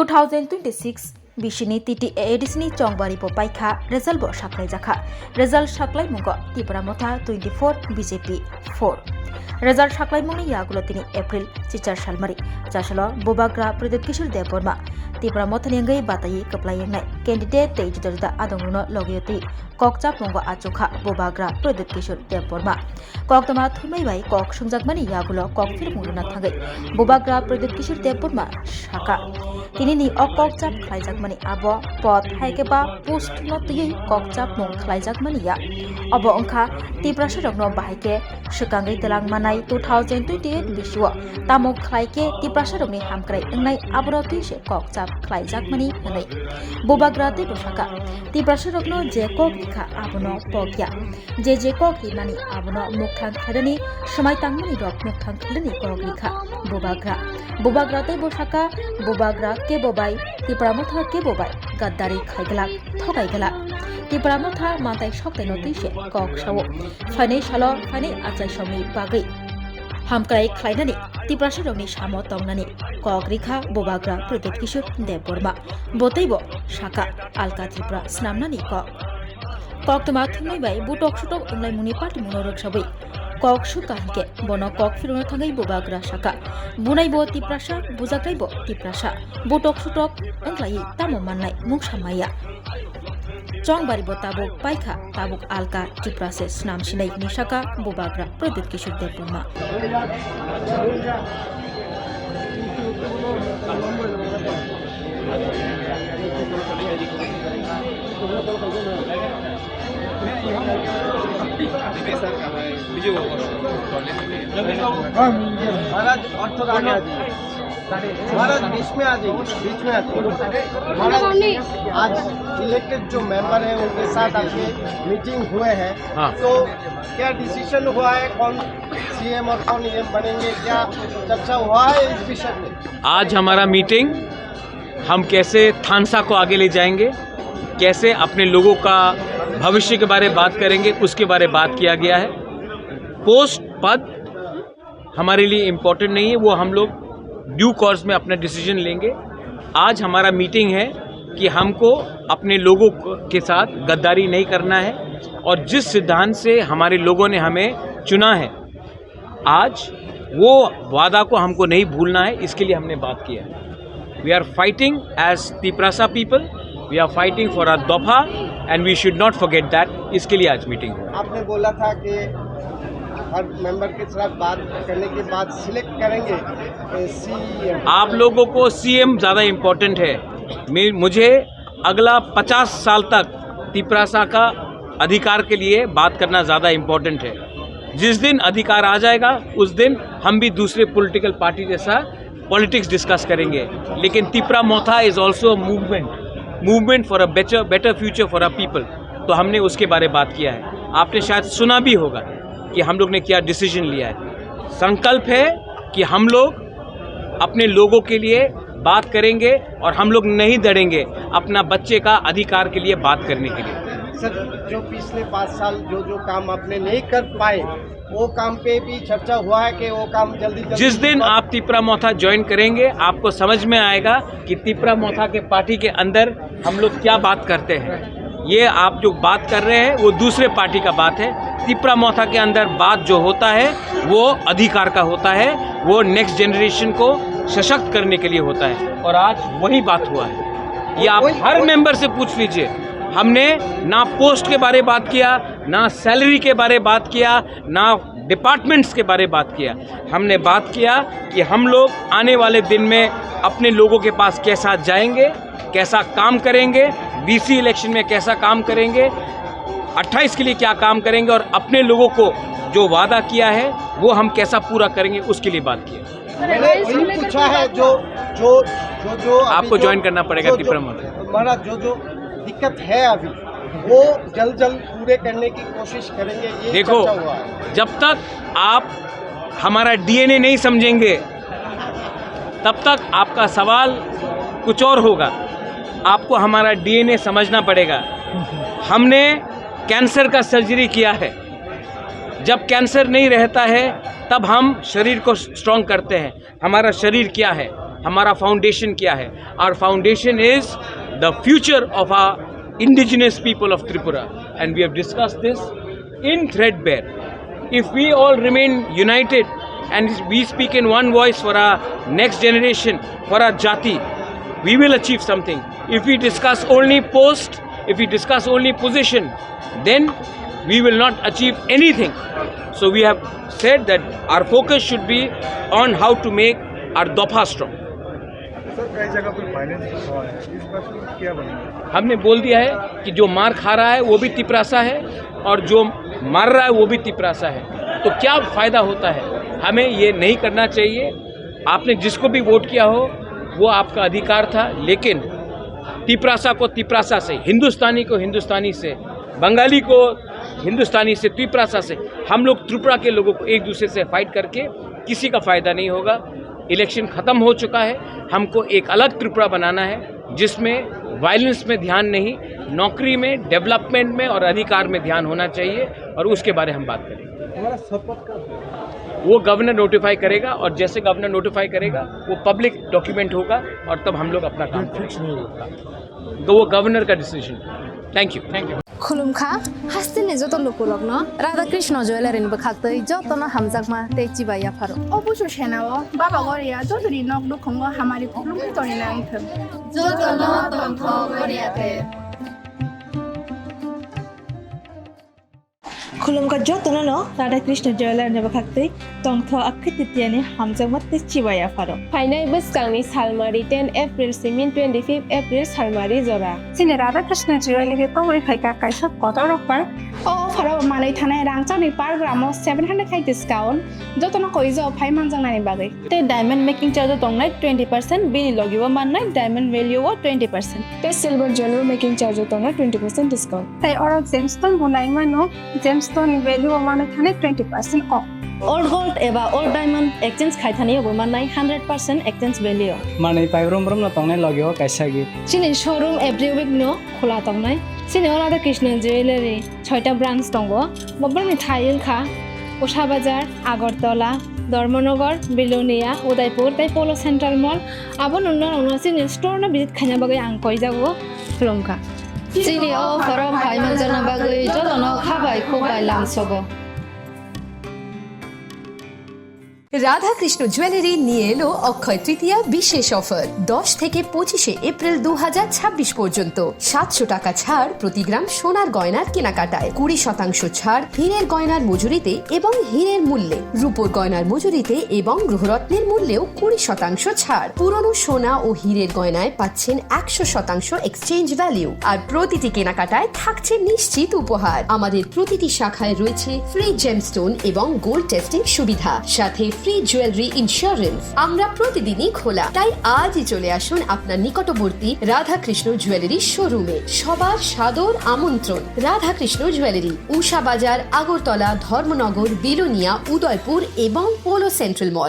2026 बिसिनि TTA एडिसनि चंबारी पाइखा result बो साख्लाय जाखा result साख्लाय मुंगो त्रिपुरा मथा 24 BJP 4 रिजल्ट साख्लाय मुंगनि यागुलो तिनि एप्रिल चिचार सालमारी जासलो बोबाग्रा प्रदीप किशोर देवबर्मा त्रिपुरा मथानि अंगै बाताyi कप्लायनाय कैंडिडेट ते जुदा आदंगनो लगियति ककचाप मुंगो आचोखा बोबाग्रा प्रदीप किशोर देवबर्मा ककतमा थुमै बाय कक सुंजाकमानि यागुलो कक फिर मुंगना थांगै बोबाग्रा प्रदीप किशोर देवबर्मा साका तिनि ककचाप खालायजाकमानि आबो पद हायकेबा पोस्ट न तुयै ककचाप मुं खालायजाकमानि या अब अंखा त्रिपुरा सरकनो बाहायके सुकांगै तलां मानाय 2028 बिसुव तामो खालायके त्रिपुरा सरकनि हामक्राय अंगनाय आबरो तुयसे ककचाप खालायजाकमानि हनै बोबाग्रा ते बसाका त्रिपुरा सरकनो जे कक दिखा आबनो पगया जे कक मानि आबनो मुखथां खादनि समायतांमनि रक मुखथां खादनि कक लिखा बोबाग्रा ते बसाका बोबाग्रा के बोबाय त्रिपुरा मथा के बोबाय गद्दारी खायगला थगायगला त्रिपुरा मथा माताय सकते नतिसे कक सावो फाइनै सालो फाइनै आचाय समनि बागै हामक्राय खायनानि त्रिपुरा सरकनि सामो तंनानि कक रिखा बोबाग्रा प्रदीप किशोर देवबर्मा बतैबो साका आलका त्रिपुरा स्नामनानि कक तमा थुमै बाय बुटक सुटक अंलाय मुनि पार्टी मनोरक सबै कक सुकाहिके बन कक फिरनो थांगै बोबाग्रा साका बुनायबो त्रिपुरासा बुजाख्रायबो त्रिपुरासा बुटक सुटक अंलाय तामो माननाय मुंसामाया चंबारीबो ताबुक पाइखा ताबुक आलका त्रिपुरा से स्नाम सिनाय निशाका बोबाग्रा प्रदीप किशोर देवबर्मा महाराज महाराज बीच में आ महाराज आज इलेक्टेड जो मेंबर है उनके साथ आपके मीटिंग हुए हैं। हाँ। तो क्या डिसीजन हुआ है कौन सीएम और कौन एम बनेंगे, क्या चर्चा हुआ है इस विषय में? आज हमारा मीटिंग हम कैसे थानसा को आगे ले जाएंगे, कैसे अपने लोगों का भविष्य के बारे में बात करेंगे, उसके बारे में बात किया गया है। पोस्ट पद हमारे लिए इम्पोर्टेंट नहीं है, वो हम लोग ड्यू कोर्स में अपना डिसीजन लेंगे। आज हमारा मीटिंग है कि हमको अपने लोगों के साथ गद्दारी नहीं करना है और जिस सिद्धांत से हमारे लोगों ने हमें चुना है आज वो वादा को हमको नहीं भूलना है, इसके लिए हमने बात किया है। वी आर फाइटिंग एज त्रिपुरासा people, we are fighting for our दफा and we should not forget that, इसके लिए आज मीटिंग हुई। आपने बोला था कि हर मेंबर के साथ बात करने के बाद सिलेक्ट करेंगे सीएम। आप लोगों को सीएम ज़्यादा इम्पोर्टेंट है। मुझे अगला 50 साल तक त्रिपुरासा का अधिकार के लिए बात करना ज़्यादा इम्पोर्टेंट है। जिस दिन अधिकार आ जाएगा उस दिन हम भी दूसरे पॉलिटिकल पार्टी जैसा पॉलिटिक्स डिस्कस करेंगे, लेकिन Tripura Motha is also movement for a better future for a people, तो हमने उसके बारे में बात किया है। आपने शायद सुना भी होगा कि हम लोग ने क्या डिसीजन लिया है। संकल्प है कि हम लोग अपने लोगों के लिए बात करेंगे और हम लोग नहीं डरेंगे अपना बच्चे का अधिकार के लिए बात करने के लिए। सर, जो पिछले 5 साल जो काम आपने नहीं कर पाए वो काम पे भी चर्चा हुआ है कि वो काम जल्दी जिस दिन आप त्रिपुरा मोथा ज्वाइन करेंगे आपको समझ में आएगा कि त्रिपुरा मोथा के पार्टी के अंदर हम लोग क्या बात करते हैं। ये आप जो बात कर रहे हैं वो दूसरे पार्टी का बात है। त्रिपुरा मोथा के अंदर बात जो होता है वो अधिकार का होता है, वो नेक्स्ट जनरेशन को सशक्त करने के लिए होता है और आज वही बात हुआ है। ये आप हर मेंबर से पूछ लीजिए। हमने ना पोस्ट के बारे बात किया, ना सैलरी के बारे बात किया, ना डिपार्टमेंट्स के बारे बात किया। हमने बात किया कि हम लोग आने वाले दिन में अपने लोगों के पास कैसा जाएंगे, कैसा काम करेंगे, बीसी इलेक्शन में कैसा काम करेंगे, 28 के लिए क्या काम करेंगे और अपने लोगों को जो वादा किया है वो हम कैसा पूरा करेंगे, उसके लिए बात किया। मैंने पूछा है जो आपको ज्वाइन करना पड़ेगा त्रिपुरा मोथा। महाराज जो दिक्कत है अभी वो जल्द पूरे करने की कोशिश करेंगे। ये देखो, जब तक आप हमारा डीएनए नहीं समझेंगे तब तक आपका सवाल कुछ और होगा। आपको हमारा डीएनए समझना पड़ेगा। हमने कैंसर का सर्जरी किया है। जब कैंसर नहीं रहता है तब हम शरीर को स्ट्रॉन्ग करते हैं। हमारा शरीर क्या है? हमारा फाउंडेशन क्या है. Our foundation is the future of our indigenous people of Tripura, and we have discussed this in threadbare. If we all remain united and we speak in one voice for our next generation, for our jati, we will achieve something. If we discuss only post, if we discuss only position, then we will not achieve anything. So we have said that our focus should be on how to make our dopa strong. Sir कई जगह पर finance हुआ है, इस पर क्या बनेगा? हमने बोल दिया है कि जो मार खा रहा है वो भी तिपरासा है और जो मार रहा है वो भी तिपरासा है. तो क्या फ़ायदा होता है? हमें ये नहीं करना चाहिए. आपने जिसको भी वोट किया हो वो आपका अधिकार था, लेकिन तिपरासा को तिपरासा से, हिंदुस्तानी को हिंदुस्तानी से, बंगाली को हिंदुस्तानी से, तिपरासा से, हम लोग त्रिपुरा के लोगों को एक दूसरे से फाइट करके किसी का फ़ायदा नहीं होगा. इलेक्शन ख़त्म हो चुका है. हमको एक अलग त्रिपुरा बनाना है जिसमें वायलेंस में ध्यान नहीं, नौकरी में, डेवलपमेंट में और अधिकार में ध्यान होना चाहिए, और उसके बारे हम बात करेंगे. हमारा शपथ का वो गवर्नर नोटिफाई करेगा, और जैसे गवर्नर नोटिफाई करेगा वो पब्लिक डॉक्यूमेंट होगा, और तब हम लोग अपना काम करेंगे. तो वो गवर्नर का डिसीजन. Thank you. खुलुमखा हास्तिनि जत लुकुलग्न राधाकृष्ण जुवेलारिनि बखाक्तै जतन हामजाकमा तेची बाया फारो অবশ্য সেনাও বাবা গরিয়া যতরি নক দুখঙ্গ হামারি খুলুম তরি নাংথম जतन तंथ गरियाते खुलुमका जतन न राधाकृष्ण जुवेलारिनि बखाक्तै तंथ आखितियानि हामजाकमा तेची बाया फारो फाइनाय बोसकांनि सालमारि 10 एप्रिल सिमिन 25 एप्रिल सालमारि जरा সিনে রাধাকৃষ্ণ জুয়েলারি পাওয়ারি ফাইকা কাইসা কত রকম ও ফারাও মালাই থানায় রাংচানি পার গ্রামো 700 খাই ডিসকাউন্ট যতন কইজ ফাই মানজাंनानि बागै ते डायमंड मेकिंग चार्ज दंनाय 20% बिनि लगिबो माननाय डायमंड वैल्यू 20%. ते सिल्वर ज्वेलरी मेकिंग चार्ज तंग 20% डिस्काउंट তাই অর জেমস্টোন বুনাই মানো জেমস্টোন ভ্যালু মানে থানে 20% অফ ओल्ड गोल्ड एबा ओल्ड डायमंड एक्सचेंज खायथानियावबो माननाय 100% एक्सचेंज वैल्यू. माने पाइब्रम ब्रम न तंगनाय लगियो कायसागि सिनि शोरूम एभ्री वीक नो खोला दंनाय सिनि राधाकृष्ण जुवेलारि 6टा ब्रांच दंगो बबरनि थाइलखा उषा बाजार आगरतला धर्मनगर बिलोनिया उदयपुर तै पोलो सेंट्रल मॉल आबो नन्ना सिनि स्टोर न विजिट खाना बागै आं कइ जागो खुलुमखा सिनि ओ फारो फाइ मानजाना बागै जतन खाबाय खोबाय लामसगो রাধাকৃষ্ণ জুয়েলারি নিয়ে এলো অক্ষয় তৃতীয়া বিশেষ অফার 10 থেকে 25 এপ্রিল 2026 পর্যন্ত 700 টাকা ছাড় প্রতি গ্রাম সোনার গয়নার কেনাকাটায়, 20% ছাড় হীরের গয়নার মজুরিতে এবং হীরের মূল্যে, রূপোর গয়নার মজুরিতে এবং গ্রহরত্নের মূল্যেও 20% ছাড়। পুরনো সোনা ও হীরের গয়নায় পাচ্ছেন 100% এক্সচেঞ্জ ভ্যালিউ, আর প্রতিটি কেনাকাটায় থাকছে নিশ্চিত উপহার। আমাদের প্রতিটি শাখায় রয়েছে ফ্রি জেমস্টোন এবং গোল্ড টেস্টিং সুবিধা, সাথে ফ্রি জুয়েলারি ইন্স্যুরেন্স। আমরা প্রতিদিনই খোলা, তাই আজই চলে আসুন আপনার নিকটবর্তী রাধাকৃষ্ণ জুয়েলারি শোরুমে। সবার সাদর আমন্ত্রণ। রাধাকৃষ্ণ জুয়েলারি, উষা বাজার, আগরতলা, ধর্মনগর, বিলোনিয়া, উদয়পুর এবং পোলো সেন্ট্রাল মল।